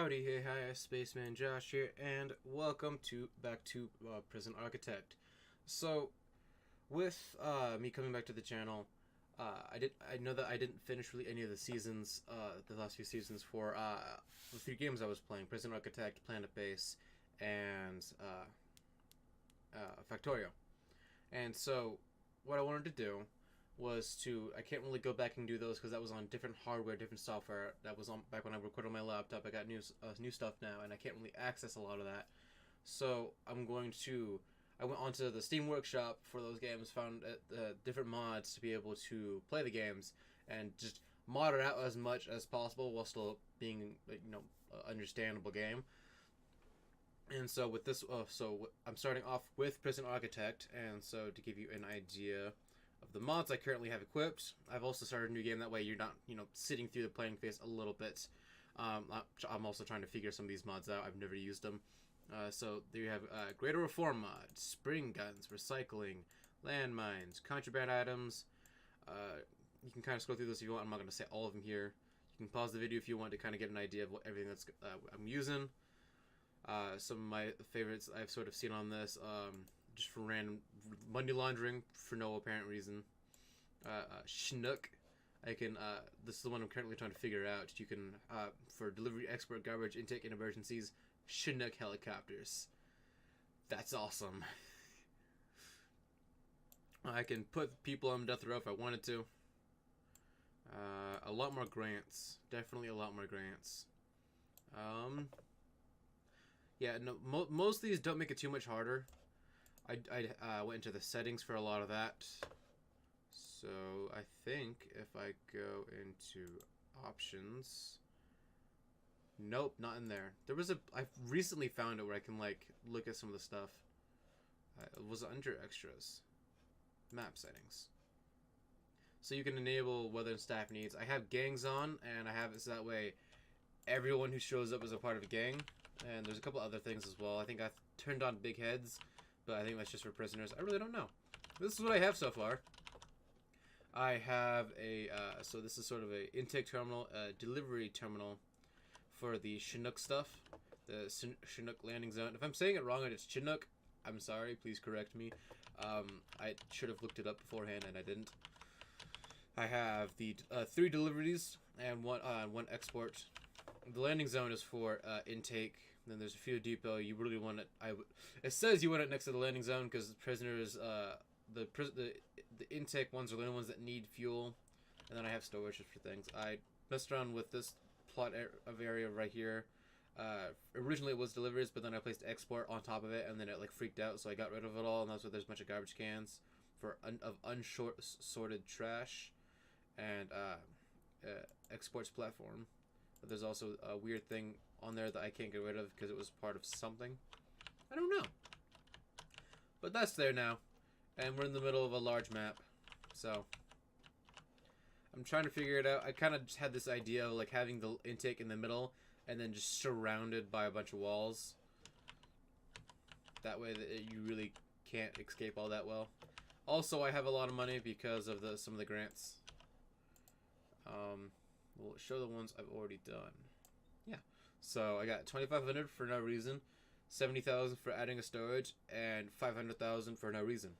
Howdy, hey, hi, Spaceman Josh here, and welcome back to Prison Architect. So, with me coming back to the channel, I know that I didn't finish really any of the seasons, the last few seasons for the three games I was playing: Prison Architect, Planet Base, and Factorio. And so, what I wanted to do was I can't really go back and do those because that was on different hardware, different software. That was on back when I recorded on my laptop. I got new stuff now, and I can't really access a lot of that. So I went onto the Steam Workshop for those games, found different mods to be able to play the games, and just mod it out as much as possible while still being understandable game. And so with this, I'm starting off with Prison Architect, and so to give you an idea of the mods I currently have equipped, I've also started a new game. That way you're not, sitting through the playing phase a little bit. I'm also trying to figure some of these mods out. I've never used them. So there you have Greater Reform mod, Spring Guns, Recycling, Landmines, Contraband Items. You can kind of scroll through this if you want. I'm not going to say all of them here. You can pause the video if you want to kind of get an idea of everything that's I'm using. Some of my favorites I've sort of seen on this, just for random money laundering for no apparent reason. Schnook. This is the one I'm currently trying to figure out. You can, for delivery, export, garbage, intake, and emergencies, Chinook helicopters. That's awesome. I can put people on death row if I wanted to. A lot more grants. Definitely a lot more grants. Yeah, no, most of these don't make it too much harder. I went into the settings for a lot of that. So I think if I go into options, nope, not in there. I recently found it where I can look at some of the stuff. It was under extras, map settings. So you can enable weather and staff needs. I have gangs on, and I have it so that way everyone who shows up is a part of a gang. And there's a couple other things as well. I think I've turned on big heads, but I think that's just for prisoners. I really don't know. This is what I have so far. I have so this is sort of a intake terminal, delivery terminal for the Chinook stuff. The Chinook landing zone. If I'm saying it wrong and it's Chinook, I'm sorry. Please correct me. I should have looked it up beforehand and I didn't. I have the 3 deliveries and one export. The landing zone is for intake. Then there's a fuel depot. You really want it. It says you want it next to the landing zone because the prisoners, the intake ones are the only ones that need fuel. And then I have storage for things. I messed around with this plot of area right here. Originally it was deliveries, but then I placed export on top of it, and then it freaked out, so I got rid of it all. And that's why there's a bunch of garbage cans for unsorted trash and exports platform. But there's also a weird thing on there that I can't get rid of because it was part of something. I don't know. But that's there now. And we're in the middle of a large map. So I'm trying to figure it out. I kind of just had this idea of having the intake in the middle and then just surrounded by a bunch of walls. That way that you really can't escape all that well. Also, I have a lot of money because of some of the grants. We'll show the ones I've already done. Yeah. So I got 2,500 for no reason, 70,000 for adding a storage, and 500,000 for no reason.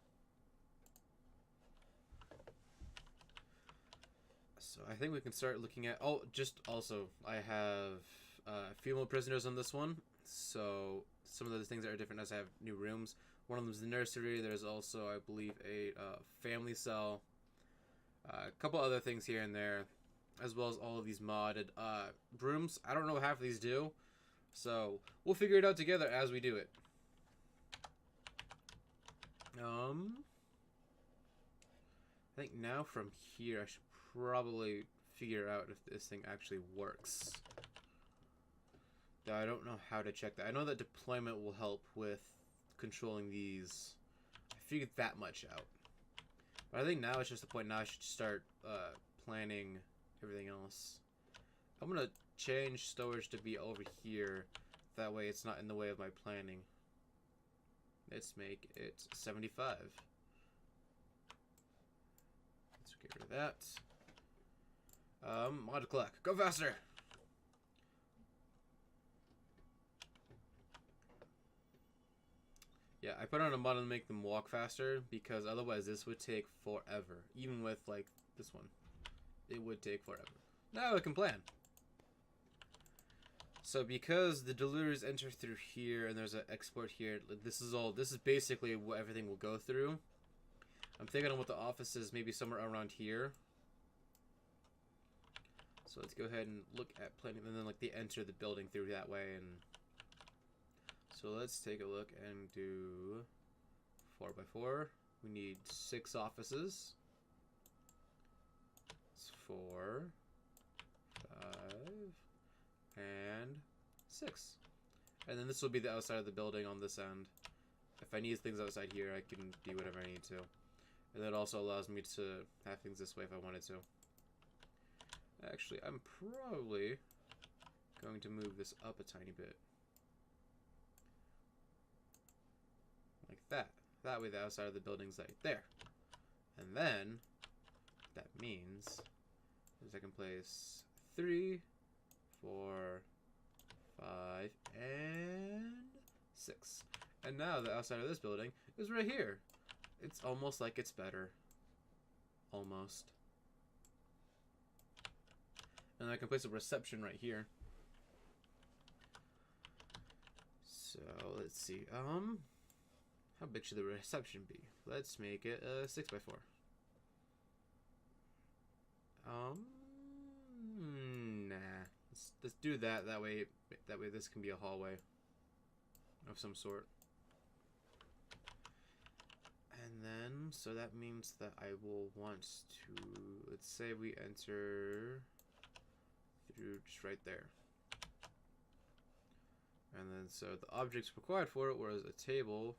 So I think we can start looking at. Oh, just also I have female prisoners on this one. So some of those things that are different as I have new rooms. One of them is the nursery. There's also, I believe, a family cell. A couple other things here and there, as well as all of these modded rooms. I don't know what half of these do, so we'll figure it out together as we do it. I think now from here I should probably figure out if this thing actually works. Though I don't know how to check that. I know that deployment will help with controlling these. I figured that much out. But I think now it's just the point. Now I should start planning everything else. I'm gonna change storage to be over here. That way it's not in the way of my planning. Let's make it 75. Let's get rid of that. Mod clock. Go faster! Yeah, I put on a mod to make them walk faster because otherwise this would take forever. Even with like this one, it would take forever. Now I can plan. So because the deliveries enter through here and there's an export here, this is basically what everything will go through. I'm thinking on what the office is, maybe somewhere around here. So let's go ahead and look at planning, and then like they enter the building through that way. And so let's take a look and do 4x4. We need 6 offices. It's 4, 5, and 6. And then this will be the outside of the building on this end. If I need things outside here, I can do whatever I need to. And that also allows me to have things this way if I wanted to. Actually, I'm probably going to move this up a tiny bit. Like that. That way the outside of the building's right there. And then, that means is I can place 3, 4, 5, and 6. And now the outside of this building is right here. It's almost like it's better. Almost. And I can place a reception right here. So, let's see. How big should the reception be? Let's make it a 6x4. Nah. Let's do that. That way this can be a hallway of some sort. And then, so that means that I will want to, let's say we enter through just right there. And then, so the objects required for it was a table,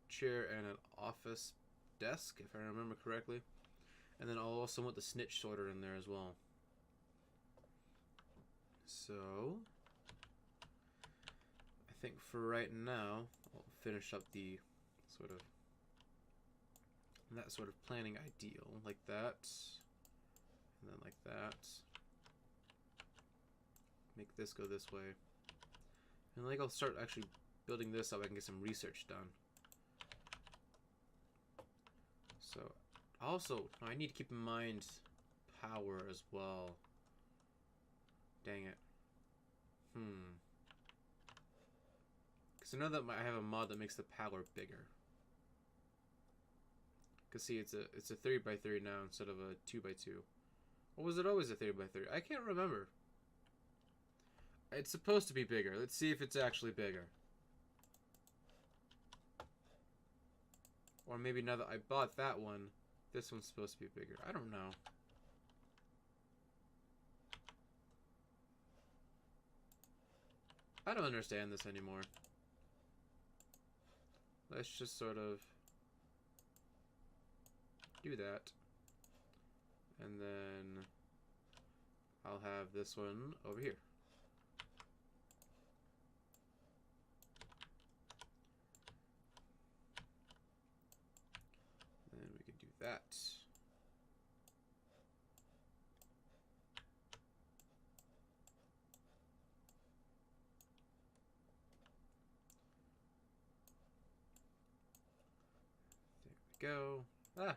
chair, and an office desk, if I remember correctly. And then I'll also want the snitch sorter in there as well. So, I think for right now, I'll finish up the that sort of planning ideal, like that, and then like that. Make this go this way, and like I'll start actually building this so I can get some research done. So, also, I need to keep in mind power as well. Dang it. Because I know that I have a mod that makes the power bigger. Cause see, it's a 3x3 now instead of a 2x2. Or was it always a 3x3? I can't remember. It's supposed to be bigger. Let's see if it's actually bigger. Or maybe now that I bought that one, this one's supposed to be bigger. I don't know. I don't understand this anymore. Let's just sort of do that. And then I'll have this one over here. Then we can do that. There we go. Ah.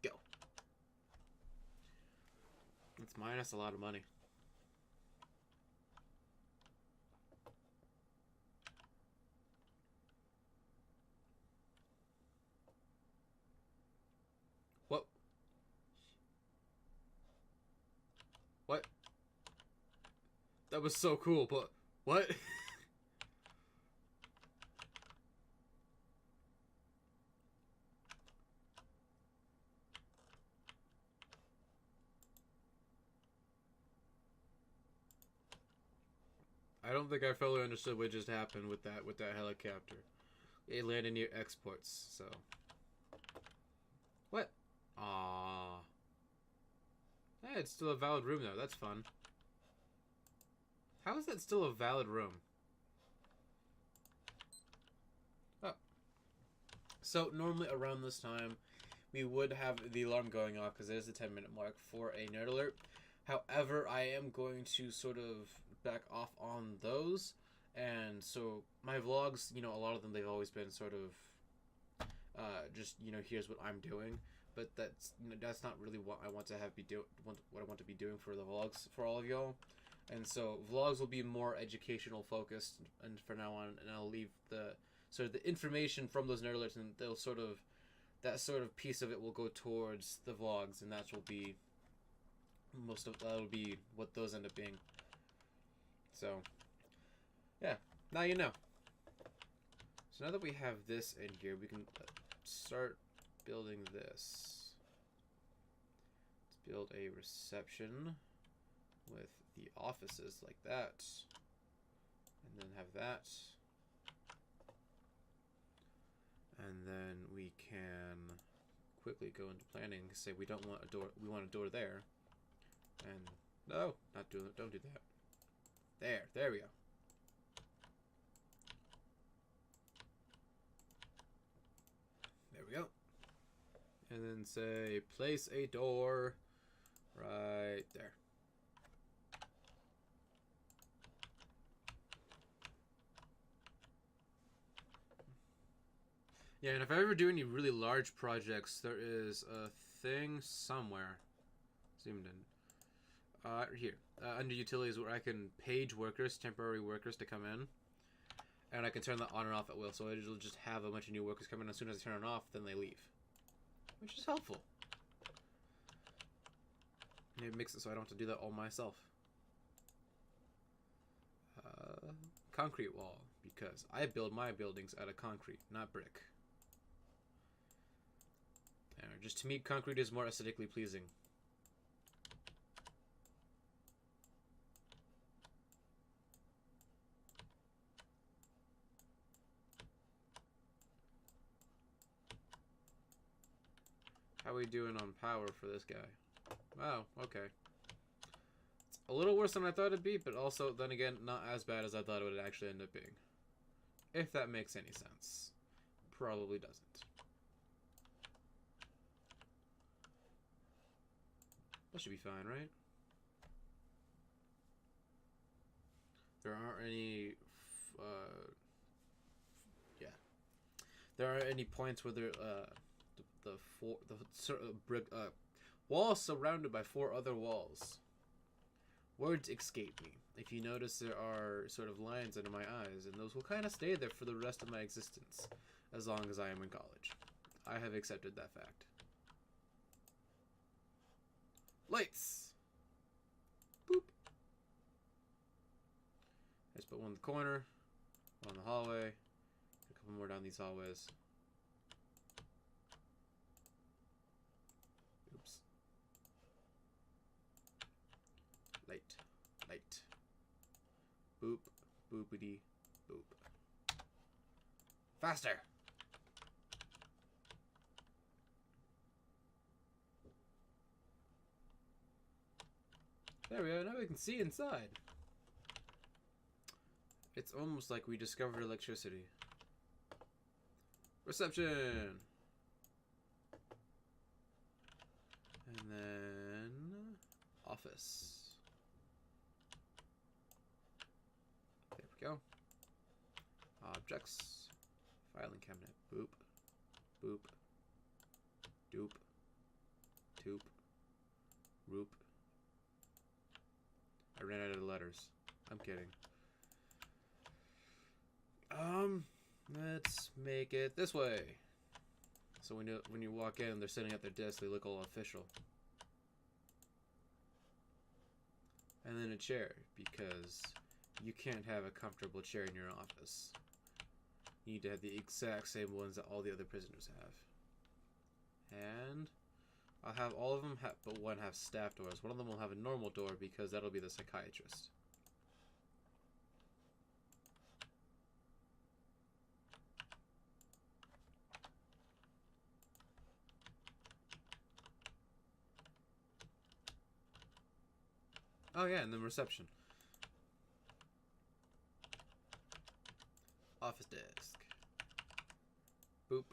Go. It's minus a lot of money. What? What? That was so cool, but what? I don't think I fully understood what just happened with that helicopter. It landed near exports, so. What? Aww. Hey, it's still a valid room though. That's fun. How is that still a valid room? Oh. So normally around this time, we would have the alarm going off because there's the 10-minute mark for a nerd alert. However, I am going to sort of back off on those, and so my vlogs, you know, a lot of them, they've always been sort of just, you know, here's what I'm doing, but that's, you know, that's not really what I want to have what I want to be doing for the vlogs for all of y'all. And so vlogs will be more educational focused, and for now on, and I'll leave the sort of the information from those nerd alerts, and they'll sort of, that sort of piece of it will go towards the vlogs, and that will be that'll be what those end up being. So yeah, now you know. So now that we have this in here, we can start building this. Let's build a reception with the offices like that, and then have that, and then we can quickly go into planning. Say we don't want a door, we want a door there, and no, not do it. Don't do that. There we go. There we go. And then say place a door right there. Yeah, and if I ever do any really large projects, there is a thing somewhere. Zoomed in. Here. Under utilities where I can page workers, temporary workers to come in. And I can turn that on and off at will. So it'll just have a bunch of new workers come in. As soon as I turn it off, then they leave. Which is helpful. And it makes it so I don't have to do that all myself. Concrete wall. Because I build my buildings out of concrete, not brick. Just to me, concrete is more aesthetically pleasing. How are we doing on power for this guy? Wow, okay. It's a little worse than I thought it'd be, but also, then again, not as bad as I thought it would actually end up being. If that makes any sense. Probably doesn't. That should be fine, right? There aren't any, yeah. There aren't any points where there, wall surrounded by 4 other walls. Words escape me. If you notice, there are sort of lines under my eyes, and those will kind of stay there for the rest of my existence, as long as I am in college. I have accepted that fact. Lights! Boop! Let's put one in the corner, one in the hallway, a couple more down these hallways. Oops. Light. Light. Boop. Boopity. Boop. Faster! There we go, now we can see inside. It's almost like we discovered electricity. Reception! And then office. There we go. Objects. Filing cabinet. Boop. Boop. Doop. Toop. Roop. I ran out of letters. I'm kidding. Let's make it this way. So when you walk in, they're sitting at their desk, they look all official. And then a chair, because you can't have a comfortable chair in your office. You need to have the exact same ones that all the other prisoners have. And I'll have all of them, but one have staff doors. One of them will have a normal door because that'll be the psychiatrist. Oh yeah, and then reception. Office desk. Boop.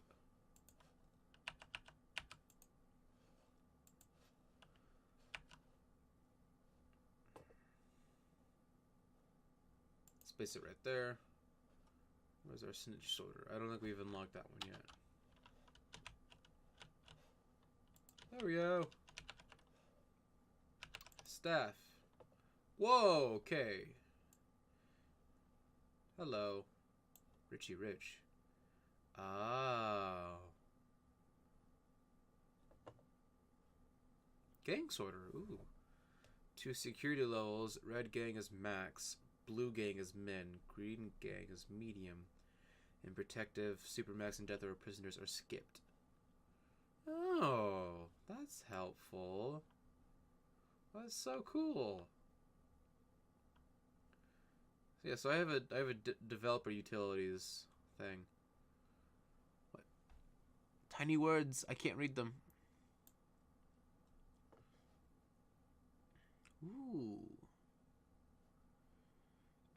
Let's place it right there. Where's our snitch sorter? I don't think we've unlocked that one yet. There we go. Staff. Whoa, okay. Hello. Richie Rich. Oh. Gang sorter. Ooh. 2 security levels. Red gang is max. Blue gang is min. Green gang is medium. And protective, supermax, and death row prisoners are skipped. Oh, that's helpful. That's so cool. Yeah, so I have a developer utilities thing. What? Tiny words. I can't read them. Ooh.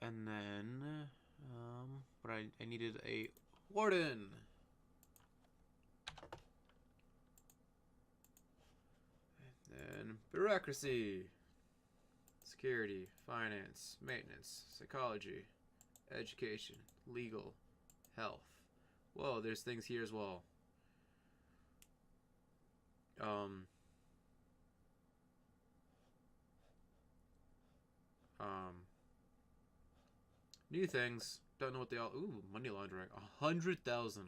And then, but I needed a warden. And then bureaucracy. Security, finance, maintenance, psychology, education, legal, health. Whoa, there's things here as well. New things. Don't know what they all. Ooh, money laundering. 100,000.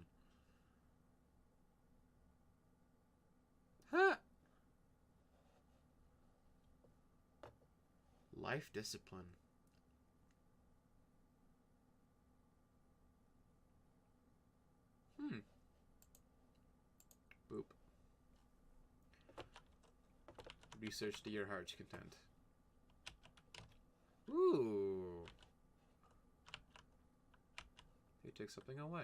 Huh. Life discipline. Boop. Research to your heart's content. Ooh. They took something away.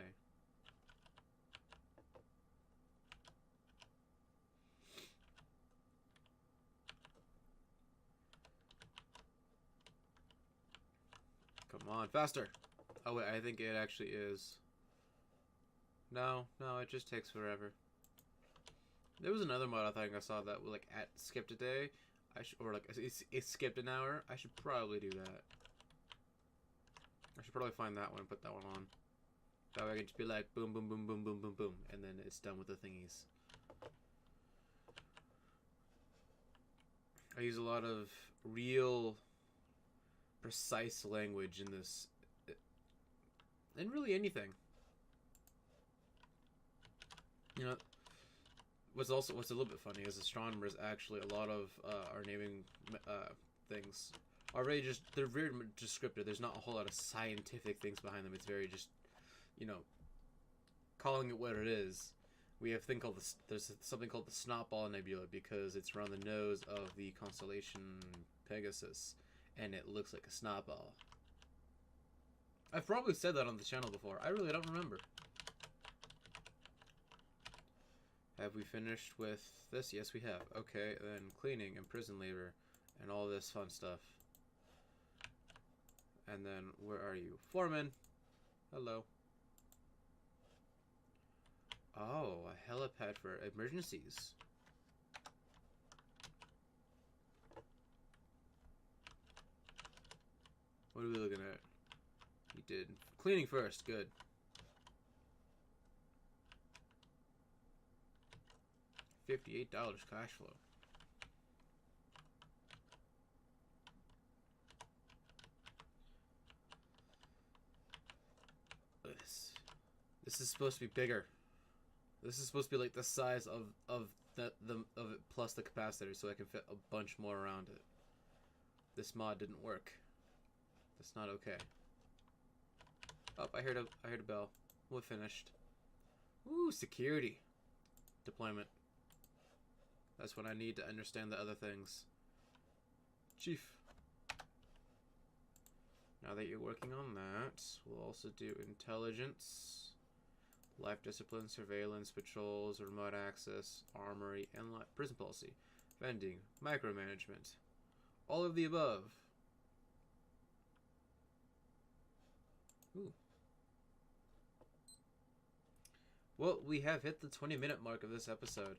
Come on, faster! Oh wait, I think it actually is. No, it just takes forever. There was another mod I think I saw that like at skipped a day. Or like it skipped an hour. I should probably do that. I should probably find that one and put that one on. That way I can just be like boom, boom, boom, boom, boom, boom, boom, and then it's done with the thingies. I use a lot of real, precise language in this, in really anything. You know, what's a little bit funny is astronomers actually a lot of our naming things are very they're very descriptive. There's not a whole lot of scientific things behind them. It's very just, you know, calling it what it is. We have a thing called there's something called the Snotball Nebula because it's around the nose of the constellation Pegasus, and it looks like a snotball. I've probably said that on the channel before. I really don't remember. Have we finished with this? Yes, we have. Okay, then cleaning and prison labor and all this fun stuff. And then, where are you? Foreman! Hello. Oh, a helipad for emergencies. What are we looking at? We did cleaning first. Good. $58 cash flow. Look at this. This is supposed to be bigger. This is supposed to be like the size of it plus the capacitor, so I can fit a bunch more around it. This mod didn't work. That's not okay. Oh, I heard a bell. We're finished. Ooh, security. Deployment. That's when I need to understand the other things. Chief. Now that you're working on that, we'll also do intelligence, life discipline, surveillance, patrols, remote access, armory, and prison policy, vending, micromanagement. All of the above. Ooh. Well, we have hit the 20-minute mark of this episode.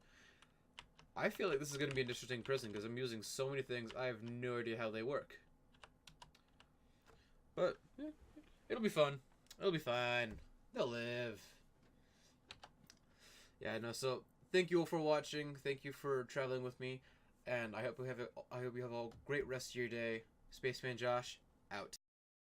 I feel like this is going to be an interesting prison because I'm using so many things I have no idea how they work. But yeah, It'll be fun. It'll be fine. They'll live. Yeah, no. So thank you all for watching. Thank you for traveling with me, and I hope you have a great rest of your day. Spaceman Josh out.